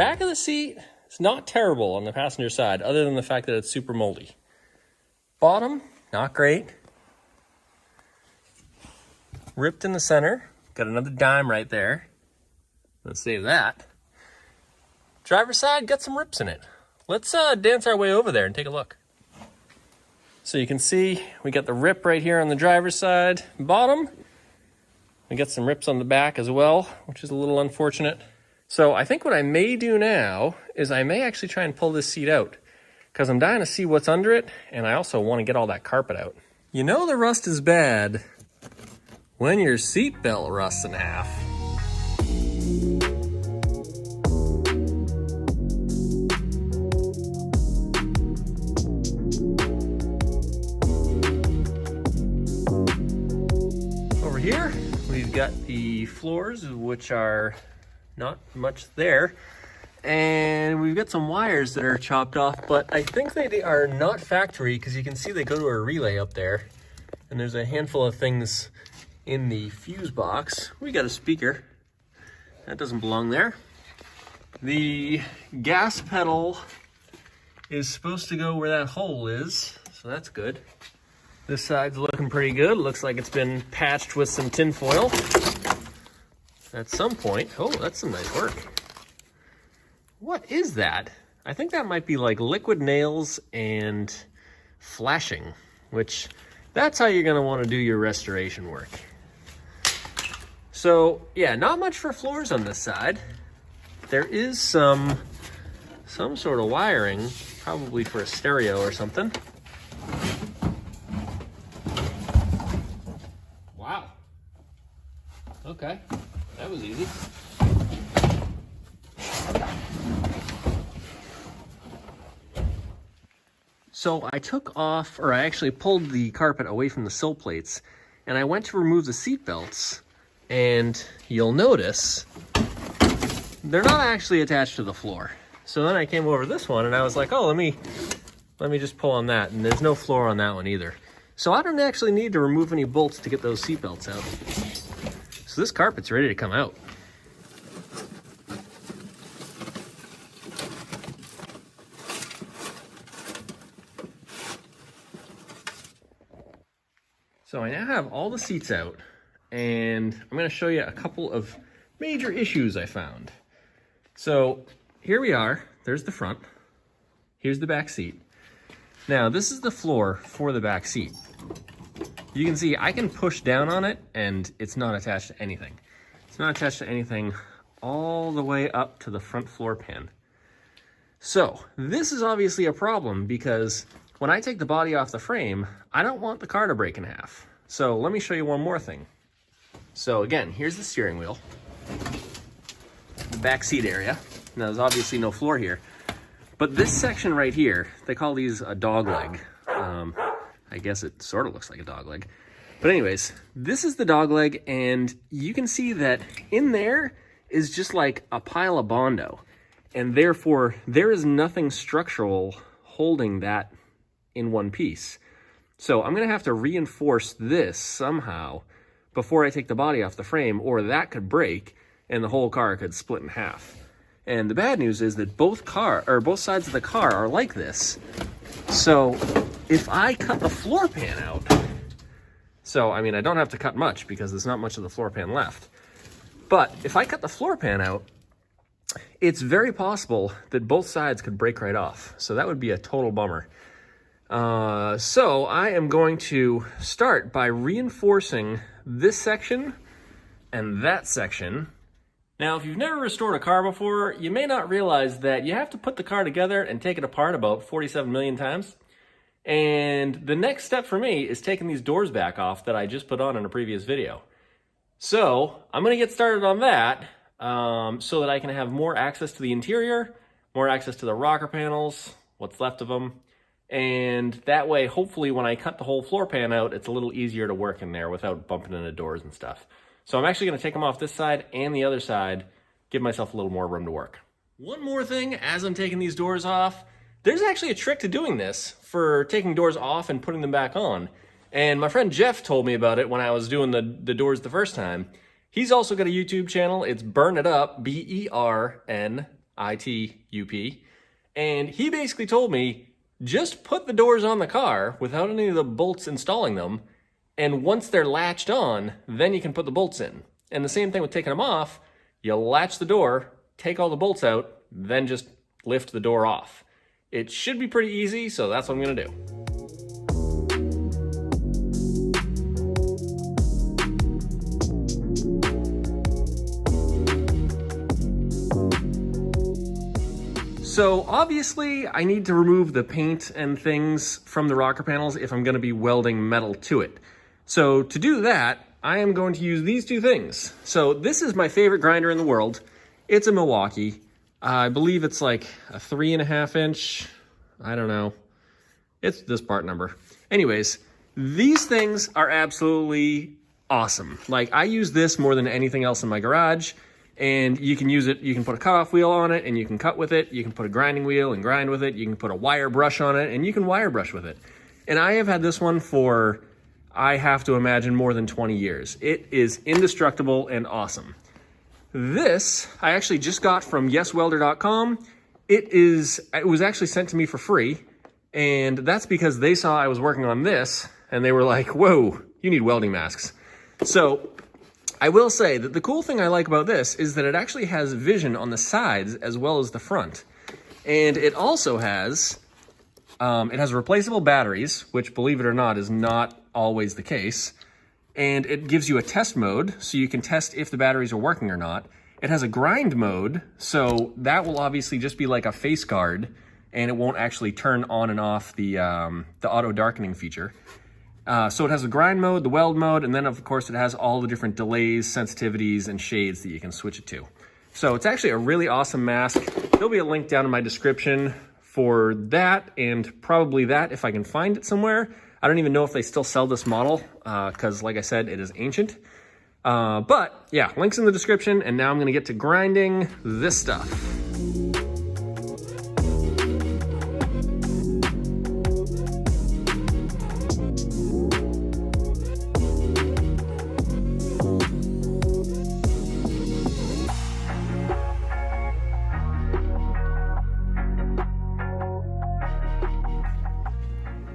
back of the seat is not terrible on the passenger side, other than the fact that it's super moldy. Bottom, not great. Ripped in the center. Got another dime right there. Let's save that. Driver's side, got some rips in it. Let's dance our way over there and take a look. So you can see we got the rip right here on the driver's side. Bottom, we got some rips on the back as well, which is a little unfortunate. So I think what I may do now is I may actually try and pull this seat out, because I'm dying to see what's under it, and I also want to get all that carpet out. You know the rust is bad when your seatbelt rusts in half. Over here, we've got the floors, which are not much there. And we've got some wires that are chopped off, but I think they are not factory, because you can see they go to a relay up there. And there's a handful of things in the fuse box. We got a speaker. That doesn't belong there. The gas pedal is supposed to go where that hole is, so that's good. This side's looking pretty good. Looks like it's been patched with some tin foil at some point. Oh, that's some nice work. What is that? I think that might be like liquid nails and flashing, which that's how you're gonna wanna do your restoration work. So yeah, not much for floors on this side. There is some sort of wiring, probably for a stereo or something. Wow. Okay, that was easy. So I took off, or I actually pulled the carpet away from the sill plates, and I went to remove the seat belts, and you'll notice they're not actually attached to the floor. So then I came over this one and I was like, oh, let me just pull on that, and there's no floor on that one either. So I don't actually need to remove any bolts to get those seat belts out. So this carpet's ready to come out. So I now have all the seats out, and I'm going to show you a couple of major issues I found. So here we are. There's the front. Here's the back seat. Now this is the floor for the back seat. You can see I can push down on it and it's not attached to anything. It's not attached to anything all the way up to the front floor pan. So this is obviously a problem, because when I take the body off the frame, I don't want the car to break in half. So let me show you one more thing. So again, here's the steering wheel, the back seat area. Now there's obviously no floor here, but this section right here, they call these a dog leg. I guess it sort of looks like a dog leg. But anyways, this is the dog leg, and you can see that in there is just like a pile of Bondo. And therefore, there is nothing structural holding that in one piece. So I'm gonna have to reinforce this somehow before I take the body off the frame, or that could break and the whole car could split in half. And the bad news is that both sides of the car are like this. So if I cut the floor pan out, so I mean, I don't have to cut much because there's not much of the floor pan left. But if I cut the floor pan out, it's very possible that both sides could break right off. So that would be a total bummer. So I am going to start by reinforcing this section and that section. Now, if you've never restored a car before, you may not realize that you have to put the car together and take it apart about 47 million times. And the next step for me is taking these doors back off that I just put on in a previous video. So I'm going to get started on that so that I can have more access to the interior, more access to the rocker panels, what's left of them. And that way, hopefully, when I cut the whole floor pan out, it's a little easier to work in there without bumping into doors and stuff. So I'm actually going to take them off this side and the other side, give myself a little more room to work. One more thing, as I'm taking these doors off, there's actually a trick to doing this for taking doors off and putting them back on. And my friend Jeff told me about it when I was doing the doors the first time. He's also got a YouTube channel. It's Burn It Up, BERNIT I-T-U-P. And he basically told me, just put the doors on the car without any of the bolts installing them. And once they're latched on, then you can put the bolts in. And the same thing with taking them off. You latch the door, take all the bolts out, then just lift the door off. It should be pretty easy, so that's what I'm gonna do. So obviously I need to remove the paint and things from the rocker panels if I'm gonna be welding metal to it. So to do that, I am going to use these two things. So this is my favorite grinder in the world. It's a Milwaukee. I believe it's like a 3.5 inch. I don't know. It's this part number. Anyways, these things are absolutely awesome. Like, I use this more than anything else in my garage. And you can use it, you can put a cutoff wheel on it and you can cut with it. You can put a grinding wheel and grind with it. You can put a wire brush on it and you can wire brush with it. And I have had this one for, I have to imagine, more than 20 years. It is indestructible and awesome. This, I actually just got from yeswelder.com. It was actually sent to me for free. And that's because they saw I was working on this and they were like, whoa, you need welding masks. So I will say that the cool thing I like about this is that it actually has vision on the sides as well as the front. And it also has, replaceable batteries, which, believe it or not, is not always the case. And it gives you a test mode, so you can test if the batteries are working or not. It has a grind mode, so that will obviously just be like a face guard, and it won't actually turn on and off the auto darkening feature. So it has the grind mode, the weld mode, and then of course it has all the different delays, sensitivities, and shades that you can switch it to. So it's actually a really awesome mask. There'll be a link down in my description for that, and probably that if I can find it somewhere. I don't even know if they still sell this model, because like I said, it is ancient. But yeah, links in the description, and now I'm gonna get to grinding this stuff.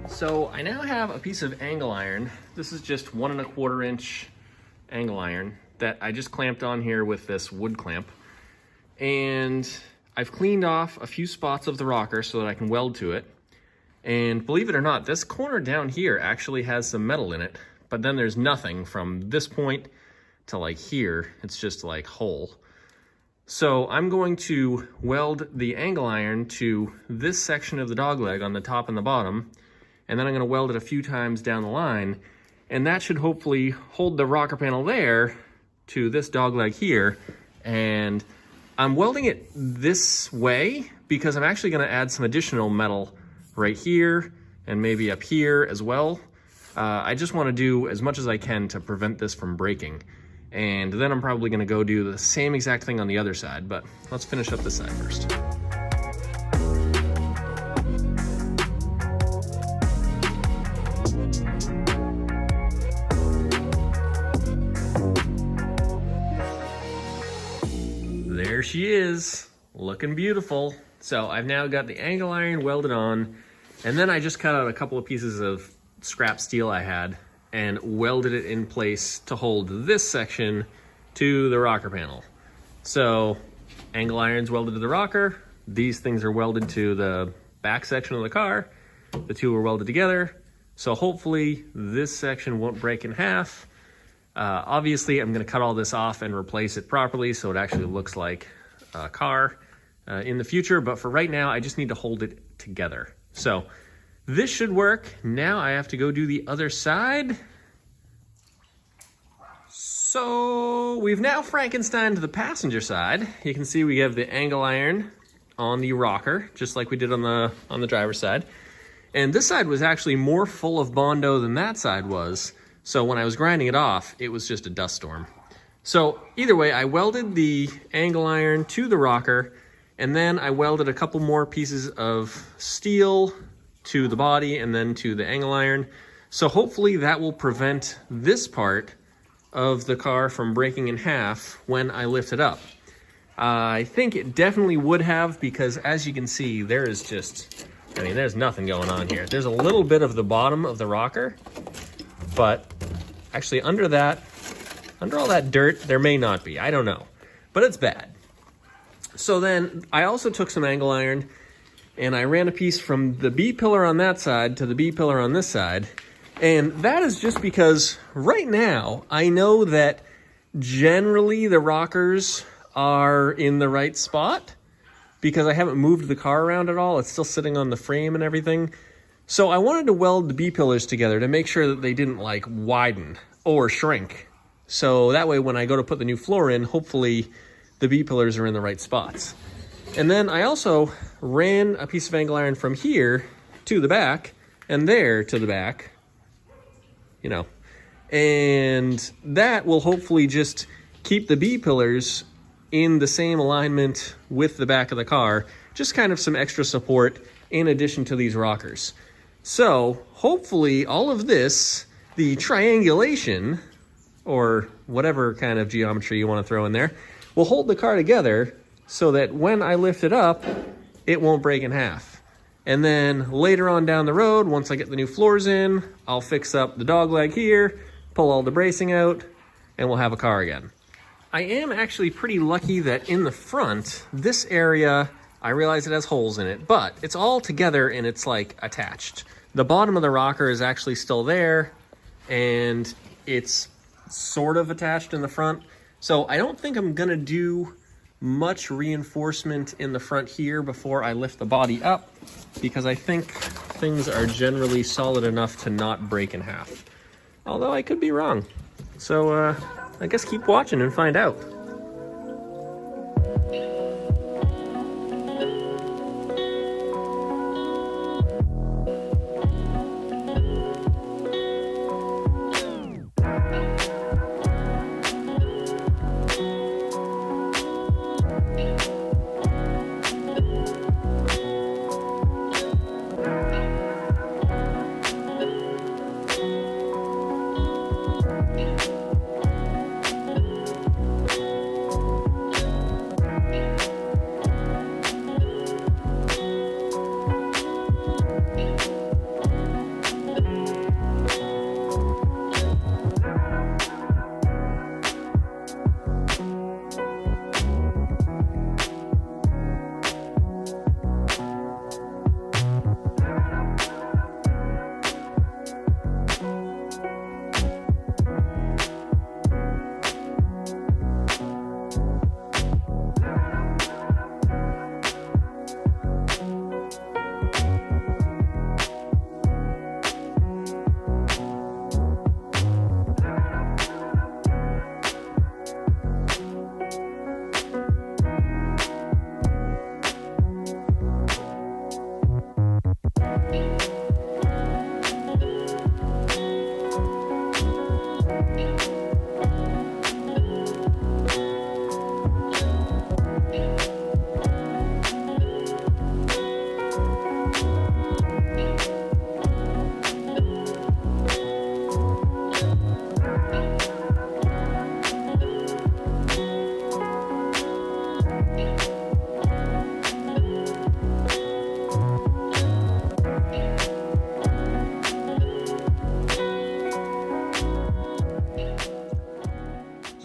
So I now have a piece of angle iron. This is just 1 1/4 inch angle iron that I just clamped on here with this wood clamp. And I've cleaned off a few spots of the rocker so that I can weld to it. And believe it or not, this corner down here actually has some metal in it, but then there's nothing from this point to like here. It's just like hole. So I'm going to weld the angle iron to this section of the dogleg on the top and the bottom, and then I'm gonna weld it a few times down the line, and that should hopefully hold the rocker panel there to this dogleg here. And I'm welding it this way because I'm actually gonna add some additional metal right here and maybe up here as well. I just wanna do as much as I can to prevent this from breaking. And then I'm probably gonna go do the same exact thing on the other side, but let's finish up this side first. There she is, looking beautiful. So I've now got the angle iron welded on, and then I just cut out a couple of pieces of scrap steel I had and welded it in place to hold this section to the rocker panel. So angle iron's welded to the rocker, these things are welded to the back section of the car, the two are welded together, so hopefully this section won't break in half. Obviously, I'm gonna cut all this off and replace it properly so it actually looks like a car in the future, but for right now, I just need to hold it together. So this should work. Now I have to go do the other side. So we've now Frankensteined the passenger side. You can see we have the angle iron on the rocker, just like we did on the driver's side. And this side was actually more full of Bondo than that side was. So when I was grinding it off, it was just a dust storm. So either way, I welded the angle iron to the rocker, and then I welded a couple more pieces of steel to the body and then to the angle iron. So hopefully that will prevent this part of the car from breaking in half when I lift it up. I think it definitely would have, because as you can see, there is just, I mean, there's nothing going on here. There's a little bit of the bottom of the rocker, but actually under all that dirt, there may not be. I don't know, but it's bad. So then I also took some angle iron and I ran a piece from the B-pillar on that side to the B-pillar on this side. And that is just because right now I know that generally the rockers are in the right spot because I haven't moved the car around at all. It's still sitting on the frame and everything. So I wanted to weld the B-pillars together to make sure that they didn't like widen or shrink. So that way when I go to put the new floor in, hopefully the B-pillars are in the right spots. And then I also ran a piece of angle iron from here to the back and there to the back, you know, and that will hopefully just keep the B-pillars in the same alignment with the back of the car, just kind of some extra support in addition to these rockers. So hopefully all of this, the triangulation or whatever kind of geometry you want to throw in there, will hold the car together so that when I lift it up, it won't break in half. And then later on down the road, once I get the new floors in, I'll fix up the dog leg here, pull all the bracing out, and we'll have a car again. I am actually pretty lucky that in the front, this area, I realize it has holes in it, but it's all together and it's like attached. The bottom of the rocker is actually still there and it's sort of attached in the front. So I don't think I'm gonna do much reinforcement in the front here before I lift the body up, because I think things are generally solid enough to not break in half. Although I could be wrong. So I guess keep watching and find out.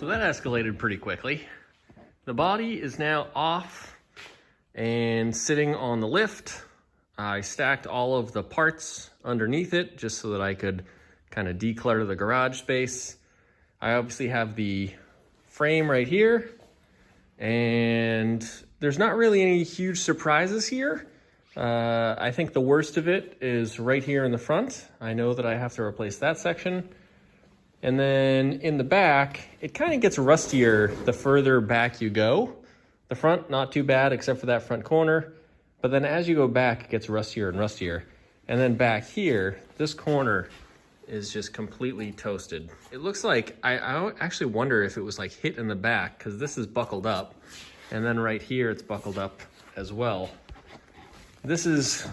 So that escalated pretty quickly. The body is now off and sitting on the lift. I stacked all of the parts underneath it just so that I could kind of declutter the garage space. I obviously have the frame right here, and there's not really any huge surprises here. I think the worst of it is right here in the front. I know that I have to replace that section. And then in the back, it kind of gets rustier the further back you go. The front, not too bad, except for that front corner. But then as you go back, it gets rustier and rustier. And then back here, this corner is just completely toasted. It looks like, I actually wonder if it was like hit in the back, because this is buckled up. And then right here, it's buckled up as well. This is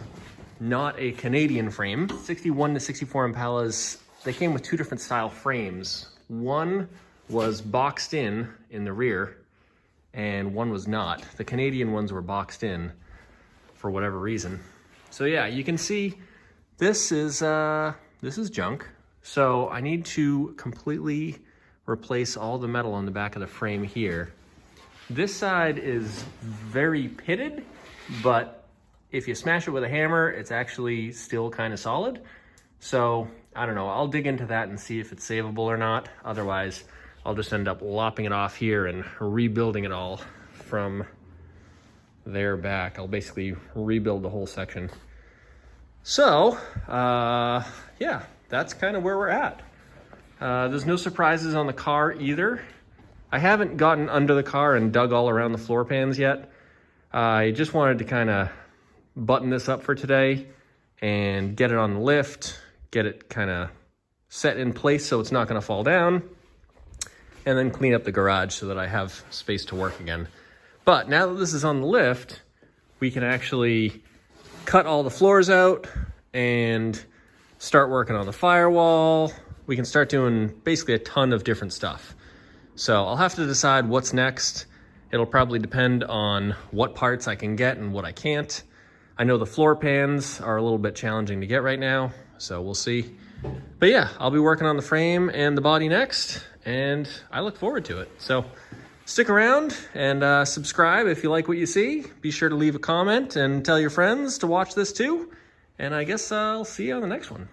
not a Canadian frame. 61 to 64 Impalas, they came with two different style frames. One was boxed in the rear, and one was not. The Canadian ones were boxed in for whatever reason. So yeah, you can see this is junk. So I need to completely replace all the metal on the back of the frame here. This side is very pitted, but if you smash it with a hammer, it's actually still kind of solid. So I don't know, I'll dig into that and see if it's savable or not. Otherwise, I'll just end up lopping it off here and rebuilding it all from there back. I'll basically rebuild the whole section. So, yeah, that's kind of where we're at. There's no surprises on the car either. I haven't gotten under the car and dug all around the floor pans yet. I just wanted to kind of button this up for today and get it on the lift, get it kind of set in place so it's not going to fall down, and then clean up the garage so that I have space to work again. But now that this is on the lift, we can actually cut all the floors out and start working on the firewall. We can start doing basically a ton of different stuff. So I'll have to decide what's next. It'll probably depend on what parts I can get and what I can't. I know the floor pans are a little bit challenging to get right now, so we'll see. But yeah, I'll be working on the frame and the body next, and I look forward to it. So stick around and subscribe if you like what you see. Be sure to leave a comment and tell your friends to watch this too. And I guess I'll see you on the next one.